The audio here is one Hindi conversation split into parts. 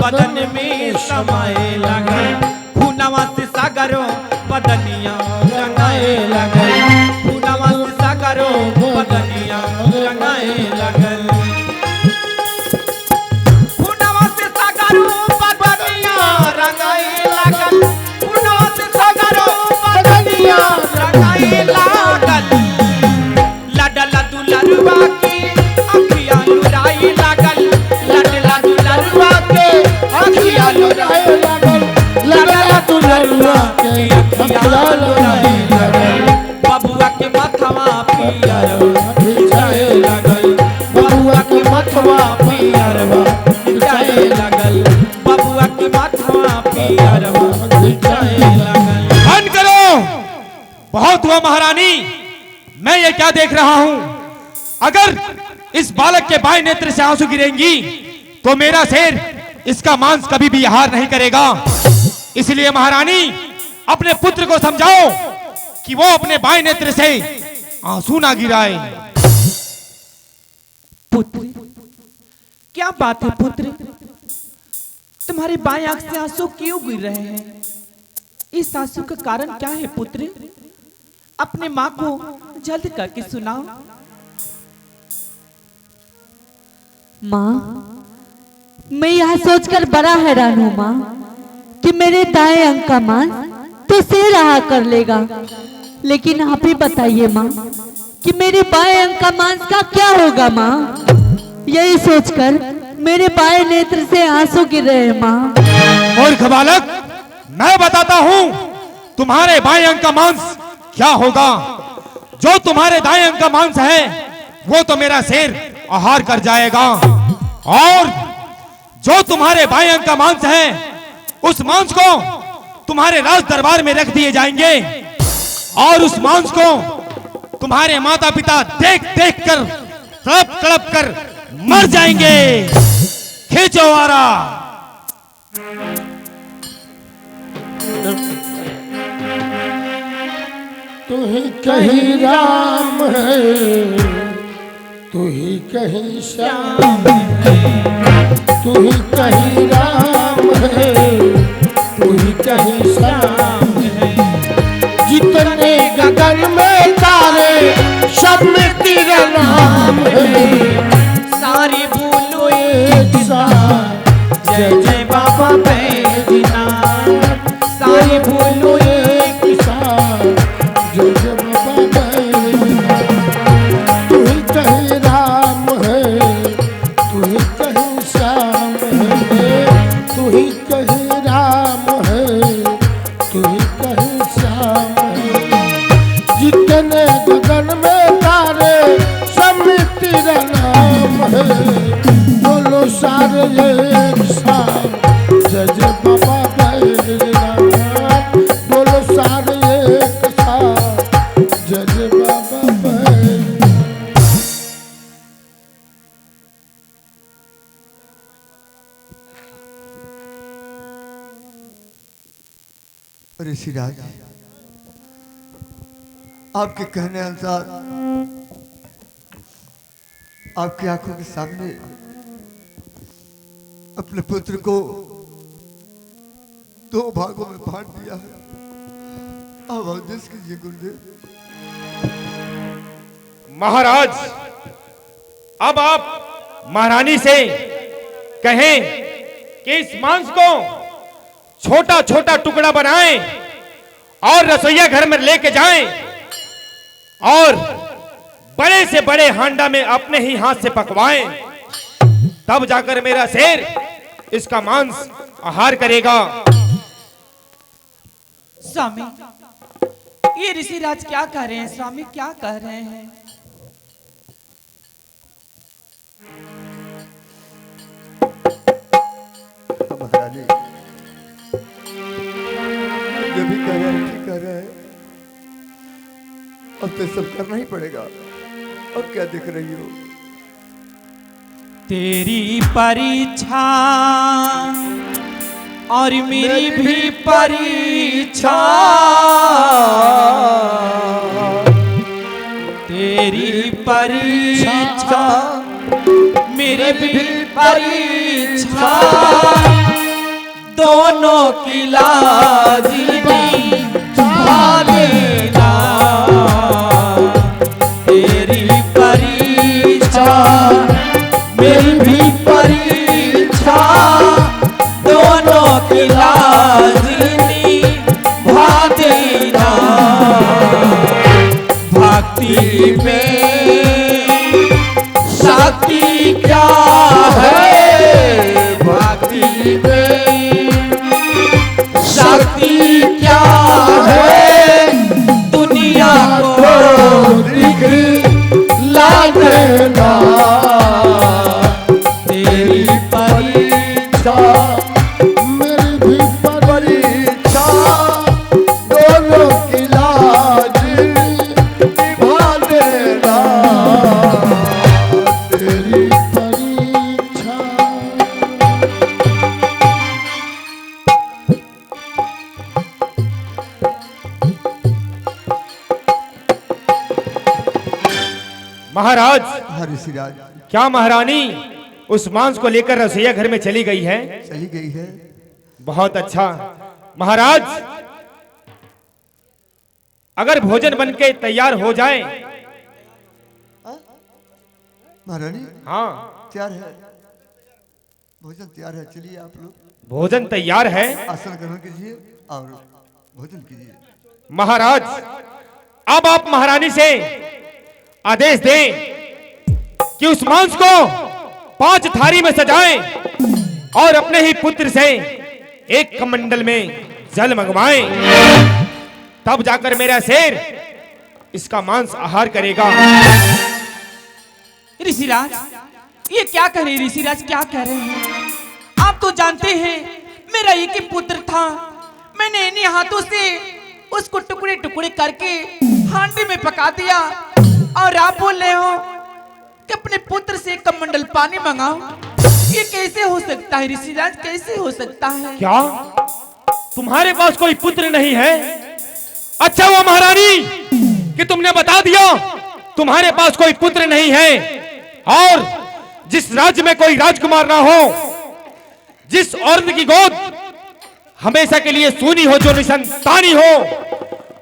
बदन में समाए लगल, खूनवा से सागरों बदनिया रंगाए लगल, खूनवा से सागरों बदनिया रंगाए लगल, खूनवा से सागरों बदनिया रंगाए लगल, खूनवा से सागरों बदनिया रंगाए लगल, लडला दुलरुआ की अखियां लुराई लगल, लडला दुलरुआ के अखियां लुराई लगल, लडला दुलरुआ के अखियां लुराई लगल, बबुआ के मथवा पियरवा खिंचाए लगल, बबुआ के मथवा पियरवा खिंचाए लगल, बबुआ के मथवा पियरवा खिंचाए लगल। बंद करो, बहुत हुआ महारानी। मैं ये क्या देख रहा हूं? अगर इस बालक के बाएं नेत्र से आंसू गिरेंगी तो मेरा शेर इसका मांस कभी भी आहार नहीं करेगा। इसलिए महारानी अपने पुत्र को समझाओ कि वो अपने बाएं नेत्र से आंसू ना गिराए। पुत्र, क्या बात है पुत्र? तुम्हारी बाएं आंख से आंसू क्यों गिर रहे हैं? इस आंसू का कारण क्या है पुत्र? अपने माँ को जल्द करके सुनाओ। माँ, मैं यह सोचकर बड़ा हैरान हूँ माँ कि मेरे दाएं अंग का मांस तो से रहा कर लेगा, लेकिन आप ही बताइए माँ कि मेरे बाएं अंग का मांस का क्या होगा माँ? यही सोचकर मेरे बाएं नेत्र से आंसू गिर रहे हैं माँ। मूर्ख बालक, मैं बताता हूं तुम्हारे बाएं अंग का मांस क्या होगा। जो तुम्हारे दाएं अंग का मांस है वो तो मेरा शेर आहार कर जाएगा, और जो तुम्हारे बाएं अंग का मांस है उस मांस को तुम्हारे राज दरबार में रख दिए जाएंगे, और उस मांस को तुम्हारे माता पिता देख देख कर तड़प तड़प कर मर जाएंगे। खींचो आरा। तू ही कहीं राम है, तू ही कहीं श्याम है, तू ही कहीं राम है, तू ही कहीं श्याम है। जितने गगन में तारे सब में तेरा नाम है, सारी भूलो एक साथ जय जय बाबा बैजनाथ, सारी भूलो एक साथ जय जय बाबा बैजनाथ। तू ही कहीं राम है, तू ही कहीं श्याम है, तू ही कहीं राम है, तू ही कहीं श्याम है। जितने गगन में तारे सब में तेरा नाम है, बोलो सारे एक साथ जय जय बाबा बैजनाथ, बोलो सारे एक साथ जय जय बाबा बैजनाथ। ऋषिराज, आपके कहने अनुसार आपकी आंखों के सामने अपने पुत्र को दो भागों में बांट दिया है। अब आदेश कीजिए गुरुदेव। महाराज, अब आप महारानी से कहें कि इस मांस को छोटा छोटा टुकड़ा बनाएं और रसोईया घर में लेके जाएं, और बड़े से बड़े हांडा में अपने ही हाथ से पकवाएं, तब जाकर मेरा शेर इसका मांस आहार करेगा। स्वामी, ये ऋषिराज क्या कह रहे हैं? स्वामी क्या कह रहे हैं? महारानी, जो भी कह रहे हैं ठीक कह रहे हैं। अब तो सब करना ही पड़ेगा। अब क्या दिख रही हो? तेरी परीक्षा और मेरी भी परीक्षा, तेरी परीक्षा मेरी भी परीक्षा, दोनों की लाज निभालेना, तेरी परीक्षा मेरी भी परीक्षा, दोनों की लाज निभा देना। भक्ति में शक्ति क्या है, भक्ति में शक्ति क्या है, दुनिया को दिखला देना। तेरी परीक्षा मेरी भी परीक्षा, दोनों की लाज निभा देना। तेरी परीक्षा महाराज, हाँ ऋषिराज, क्या महारानी उस मांस को लेकर रसोईया घर में चली गई है? चली गई है। बहुत अच्छा। महाराज, अगर भोजन बनके तैयार हो जाए। महारानी हाँ, तैयार है, भोजन तैयार है, चलिए आप लोग भोजन तैयार है। आसन ग्रहण कीजिए और भोजन कीजिए। महाराज, अब आप महारानी से आदेश दें कि उस मांस को 5 थाली में सजाएं और अपने ही पुत्र से एक कमंडल में जल मंगवाएं, तब जाकर मेरा शेर इसका मांस आहार करेगा। ऋषिराज, ये क्या कह रहे हैं? ऋषिराज क्या कह रहे हैं? आप तो जानते हैं मेरा एक ही पुत्र था, मैंने इन्हीं हाथों से उसको टुकड़े टुकड़े करके हांडी में पका दिया, और आप बोल रहे हो कि अपने पुत्र से एक कमंडल पानी मंगाओ। ये कैसे हो सकता है ऋषिराज, कैसे हो सकता है? क्या तुम्हारे पास कोई पुत्र नहीं है? अच्छा वो महारानी कि तुमने बता दिया तुम्हारे पास कोई पुत्र नहीं है, और जिस राज्य में कोई राजकुमार ना हो, जिस औरत की गोद हमेशा के लिए सूनी हो, जो निसंतानी हो,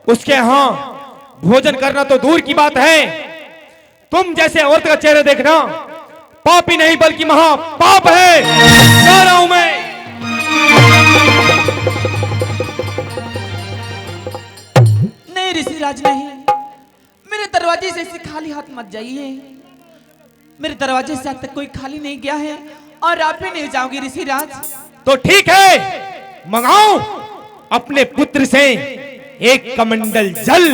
उसके यहां भोजन करना तो दूर की बात है, तुम जैसे औरत का चेहरा देखना पाप ही नहीं बल्कि महा पाप है। जा रहा हूं मैं। नहीं ऋषिराज नहीं, मेरे दरवाजे से ऐसे खाली हाथ मत जाइए। मेरे दरवाजे से आज तक कोई खाली नहीं गया है, और आप भी नहीं जाओगे ऋषिराज। तो ठीक है, मंगाओ अपने पुत्र से एक कमंडल जल।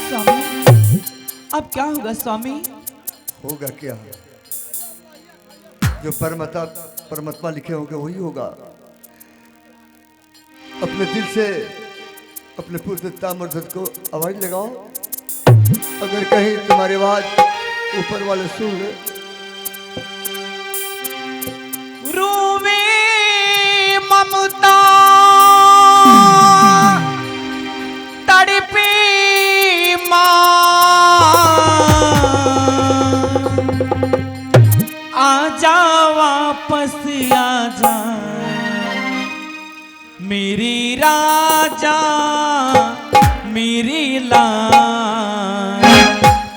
स्वामी, अब क्या होगा स्वामी? होगा क्या? जो परमात्मा लिखे होंगे वही होगा। अपने दिल से अपने पुत्र ताम्रध्वज को आवाज लगाओ, अगर कहीं तुम्हारी आवाज ऊपर वाले सुन ले। रोवे ममता तड़पे मां, आजा वापस आजा मेरी राजा मेरी लाल,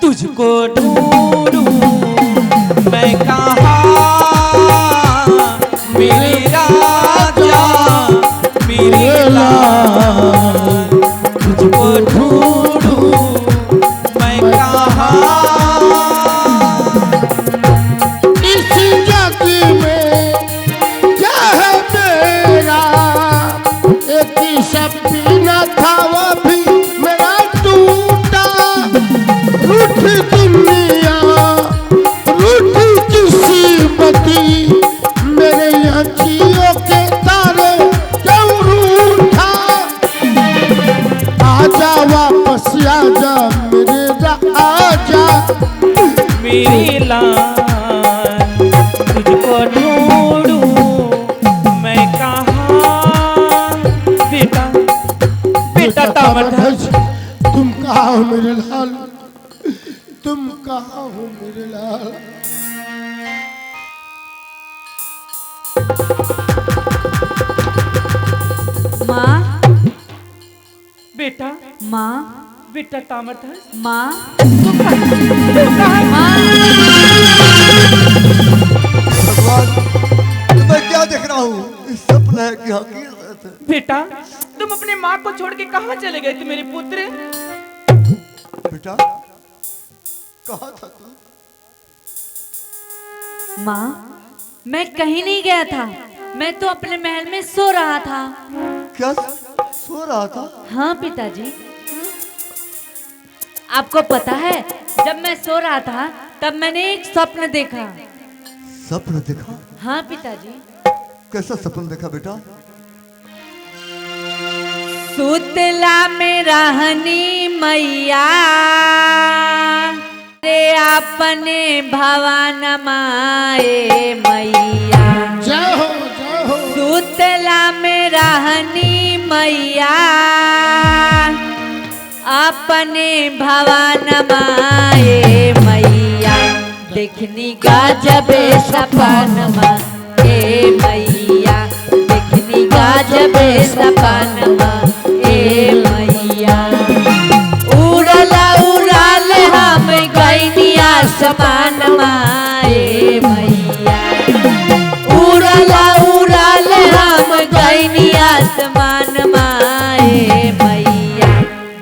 तुझको ढूंढूं मैं कहाँ, मेरी राजा मेरी लाल, तुझको ढूंढूं मैं कहाँ। इस जग में क्या है मेरा, एक ही सपना था वो भी मेरा टूटा। रूठ दुनिया रूठ किस्मती, मेरे अखियों के तारे क्यों रूठा। आजा वापस आजा मेरे राजा मेरी लाल, तुझको ढूंढूं मैं कहाँ। बेटा बेटा ताम्रध्वज, तुम कहाँ हो मेरे लाल, तुम कहाँ हो मेरे लाल। माँ। बेटा माँ। बेटा तामरध्वज माँ। भगवान मैं क्या देख रहा हूँ? इस सपना है कि हकीकत है? बेटा तुम अपने माँ को छोड़ के कहाँ चले गए थे मेरे पुत्र? बेटा कहाँ था तू? माँ मैं कहीं नहीं गया था, मैं तो अपने महल में सो रहा था। क्या सो रहा था? हाँ पिताजी। आपको पता है जब मैं सो रहा था तब मैंने एक स्वप्न देखा। सपना देखा? हाँ पिताजी। कैसा सपना देखा बेटा? सुतला में रहनी मैया रे अपने भवन माए मैया। जय हो जय हो। सुतला में रहनी मैया अपने भवन माए मैया। देखनी गजबे सपनमा ए मैया, देखनी गजबे सपनमा ए मैया। उड़ला उड़ाल हम गईनी आसमानमा ए मैया। उड़ला उड़ाल हम गईनी आसमानमा ए मैया।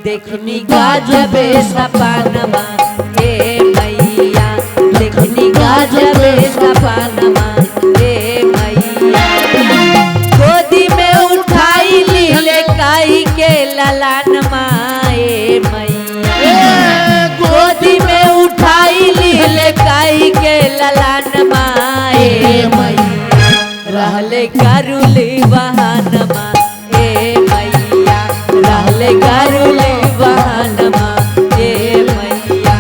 देखनी गजबे सपनमा ए मैया, देखनी गजबे सपनमा ए मैया। गोदी में उठाई लीले काई के ललानमा ए मैया। गोदी में उठाई लीले काई के ललानमा ए मैया। रहले करुली बहानमा ए मैया, रहले करुली बहानमा ए मैया।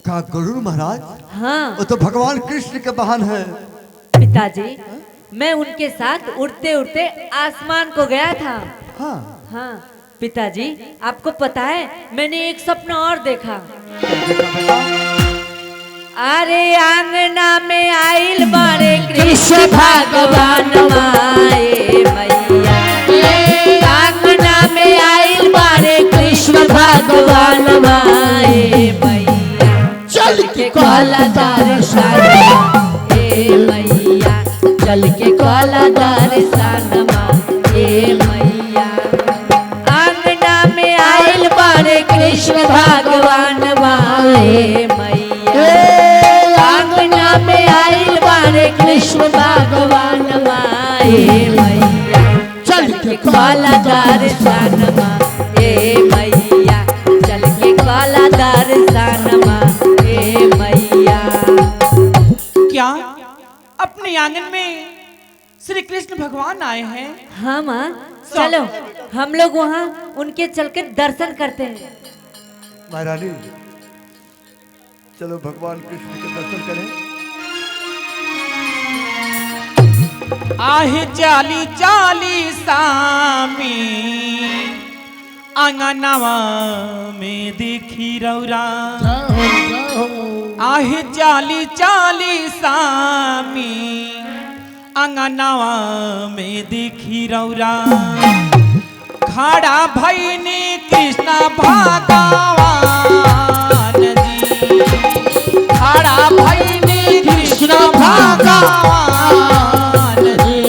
का गरुड़ महाराज? हाँ वो तो भगवान कृष्ण के वाहन है। पिताजी मैं उनके साथ उड़ते उड़ते आसमान को गया था। हाँ हाँ पिताजी आपको पता है मैंने एक सपना और देखा। अरे आंगना में आइल बड़े कृष्ण भगवान माए मैया। आंगना में आइल बड़े कृष्ण भगवान माए मैया। चल के काला दर्शन ए मैया, चल के काला दर्शन ए मैया। आंगना में आइल बड़े कृष्ण भगवान माए मैया। आंगना में आइल बड़े कृष्ण भगवान माए मैया। चल के काला दर्शन ए मैया, चल के काला दर्शन ए मैया। क्या अपने आंगन में श्री कृष्ण भगवान आए हैं? हाँ माँ चलो हम लोग वहाँ उनके चल के दर्शन करते हैं। महारानी चलो भगवान कृष्ण के दर्शन करें। आहे चाली चाली सामी आंगनवा में देखी रौरा। जय हो जय हो। आहे चाली चाली सामी आंगनवा में देखी रौरा। खड़ा भैनी कृष्ण भगवान जी। खड़ा भैनी कृष्ण भगवान जी।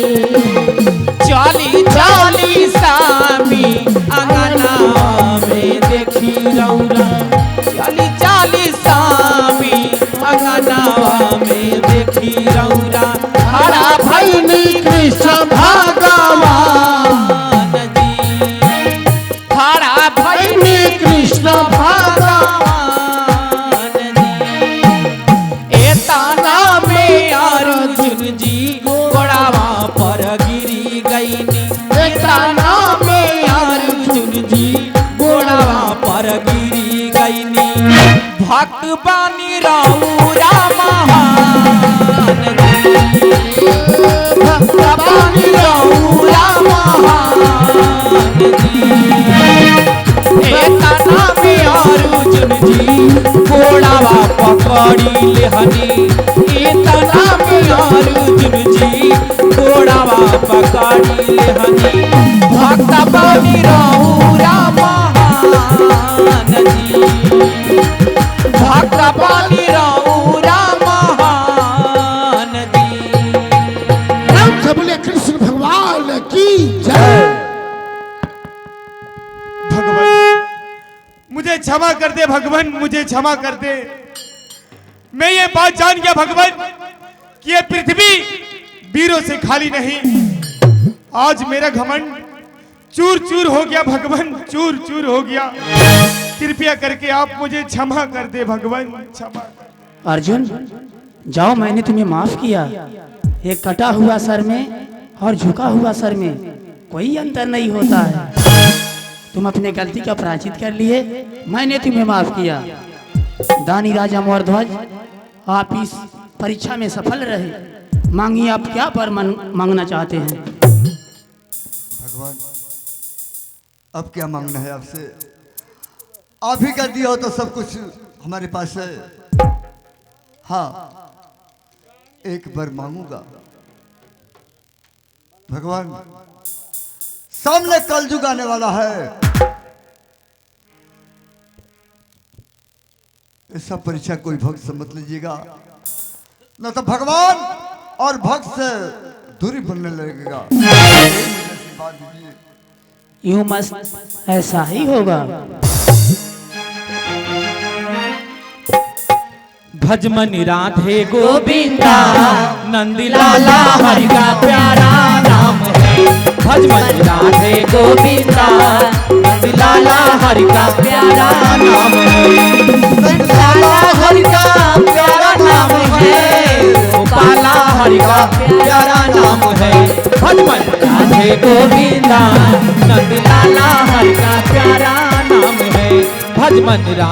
चाली चाली सामी आंगनवा में देखी रौरा। चाली चाली सामी आंगनवा में देखी रौरा। खड़ा भैनी कृष्ण भगवान जी। खड़ा भैनी कृष्ण भगवान जी। एतना में अर्जुन जी घोड़ावा पर गिरी गईनी। एतना में अर्जुन जी घोड़ावा पर गिरी गईनी। भक्त बानी रौरा महान जी। भक्त बानी रौरा महान जी। एतना में अर्जुन जी घोड़ावा पकड़ी लेहनी। एतना में अर्जुन जी घोड़ावा पकड़ी कैले हनी भक्त बनी रहुरा महान जी भक्त बनी रहुरा महान जी। राम से बोले कृष्ण भगवान की जय। भगवान मुझे क्षमा कर दे, भगवान मुझे क्षमा कर दे। मैं ये बात जान गया भगवान कि ये पृथ्वी वीरों से खाली नहीं। आज मेरा घमंड चूर चूर हो गया भगवान, चूर चूर हो गया। कृपया करके आप मुझे क्षमा कर दे भगवान, क्षमा। अर्जुन जाओ, मैंने तुम्हें माफ किया। एक कटा हुआ सर में और झुका हुआ सर में कोई अंतर नहीं होता है। तुम अपने गलती का प्रायश्चित कर लिए, मैंने तुम्हें माफ किया। दानी राजा मोरध्वज, आप इस परीक्षा में सफल रहे। मांगिए, आप क्या पर मांगना चाहते हैं? भगवान अब क्या मांगना है आपसे? आप ही कर दिया हो तो सब कुछ हमारे पास है। हाँ, एक बार मांगूंगा भगवान। सामने कलयुग आने वाला है, ऐसा परीक्षा कोई भक्त से मत लीजिएगा, न तो भगवान और भक्त से दूरी बनने लगेगा। बात दीजिए। यूं मस्त ऐसा ही होगा। भजमनि राधे गोविंदा नंदलाला हरि का प्यारा नाम है। भजमनि राधे गोविंदा नंदलाला हरि का प्यारा नाम है। नंदलाला हरि का प्यारा नाम है। गोपाला हरि का प्यारा नाम है। भजमनि राधे गोविंदा नंदलाला हरि का प्यारा नाम है। भजमनि